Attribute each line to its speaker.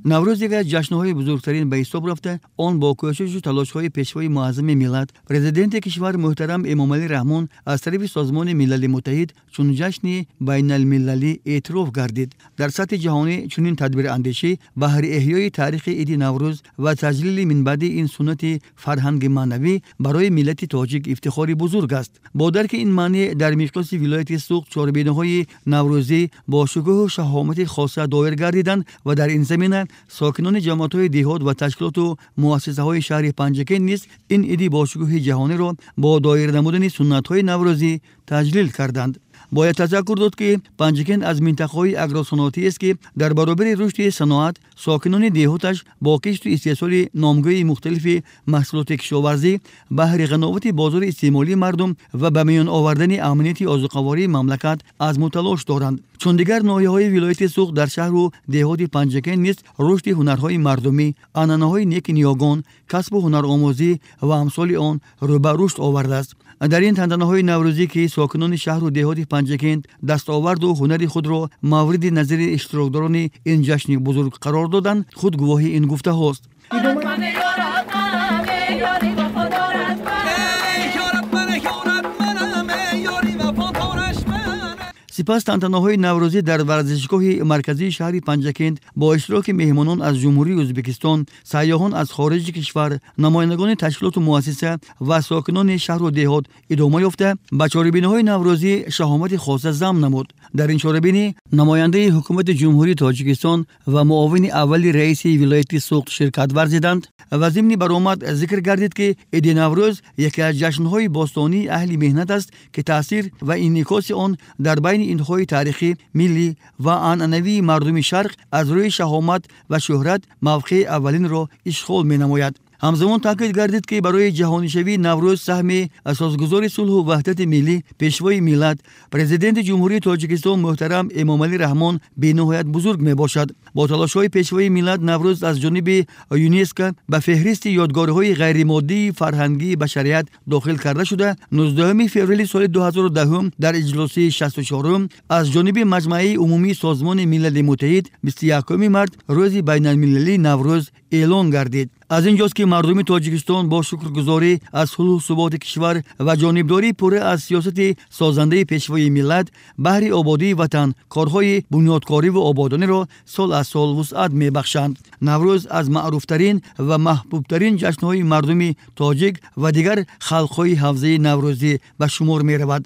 Speaker 1: наврӯз яке аз ҷашнҳои бузургтарин ба ҳисоб рафта, он бо кӯшишу талошҳои пешвои муаззами миллат, президенти кишвар муҳтарам Эмомалӣ Раҳмон аз тарафи Созмони Милали Муттаҳид чун ҷашни байналмилалӣ эътироф гардид. Дар сатҳи ҷаҳонӣ чунин тадбирандешӣ баҳри эҳёи таърихи Иди Наврӯз ва таҷлили минбаъди ин суннати фарҳанги маънавӣ барои миллати тоҷик ифтихори бузург аст. Бо дарки ин маънӣ дар миқёси вилояти Суғд чорабинаҳои наврӯзӣ бо шукӯҳу шаҳомати хоса доир гардиданд ва дар ин замина сокинони ҷамоатҳои деҳот ва ташкилоту муассисаҳои шаҳри Панҷакен низ ин иди бошукӯҳи ҷаҳониро бо доир намудани суннатҳои наврӯзӣ таҷлил карданд. бояд тазаккур дод ки Панҷакен аз минтақаҳои агросаноатиест ки дар баробари рушди саноат сокинони деҳоташ бо кишту истеҳсоли номгӯии мухталифи маҳсулоти кишоварзӣ баҳри ғановати бозори истеъмолии мардум ва ба миён овардани амнияти озуқавории мамлакат азму талош доранд. чун дигар ноҳияҳои вилояти Суғд дар шаҳру деҳоти Панҷакен низ рушди ҳунарҳои мардумӣ, анъанаҳои неки ниёгон, касбу ҳунаромӯзӣ ва амсоли он рӯ ба рушд овардааст. дар ин тантанаҳои наврӯзӣ ки сокинони шаҳру деҳоти Панҷакен дастоварду ҳунари худро мавриди назари иштирокдорони ин ҷашни бузург қарор доданд, худ гувоҳи ин гуфтаҳост. сипас тантанаҳои наврӯзӣ дар варзишгоҳи марказии шаҳри Панҷакент бо иштироки меҳмонон аз ҷумҳурии Ӯзбекистон, сайёҳон аз хориҷи кишвар, намояндагони ташкилоту муассиса ва сокинони шаҳру деҳот идома ёфта, ба чорабиниҳои наврӯзӣ шаҳомати хоса замм намуд. дар ин чорабинӣ намояндаи ҳукумати ҷумҳурии Тоҷикистон ва муовини аввали раиси вилояти Суғд ширкат варзиданд ва зимни баромад зикр гардид ки Иди Наврӯз яке аз ҷашнҳои бостонии аҳли меҳнат аст ки таъсир ва инъикоси он дар байни интихои таърихӣ, миллӣ ва анъанавии мардуми Шарқ аз рӯи шаҳомат ва шӯҳрат мавқеи аввалинро ишғол менамояд. ҳамзамон таъкид гардид ки барои ҷаҳонишавии Наврӯз саҳми асосгузори сулҳу ваҳдати миллӣ, пешвои миллат, президенти ҷумҳурии Тоҷикистон муҳтарам Эмомалӣ Раҳмон бениҳоят бузург мебошад. бо талошҳои пешвои миллат Наврӯз аз ҷониби ЮНЕСКО ба феҳристи ёдгориҳои ғайримоддии фарҳангии башарият дохил карда шуда, 19 феврали соли 2010 дар иҷлоси 64 аз ҷониби Маҷмаъи умумии Созмони Милали Муттаҳид 21 март рӯзи байналмилалии Наврӯз эълон гардид. аз ин ҷост ки мардуми Тоҷикистон бо шукргузорӣ аз сулҳу суботи кишвар ва ҷонибдории пурра аз сиёсати созандаи пешвои миллат баҳри ободии ватан корҳои бунёдкориву ободониро сол аз сол вусъат мебахшанд. Наврӯз аз маъруфтарин ва маҳбубтарин ҷашнҳои мардуми тоҷик ва дигар халқҳои ҳавзаи наврӯзӣ ба шумор меравад.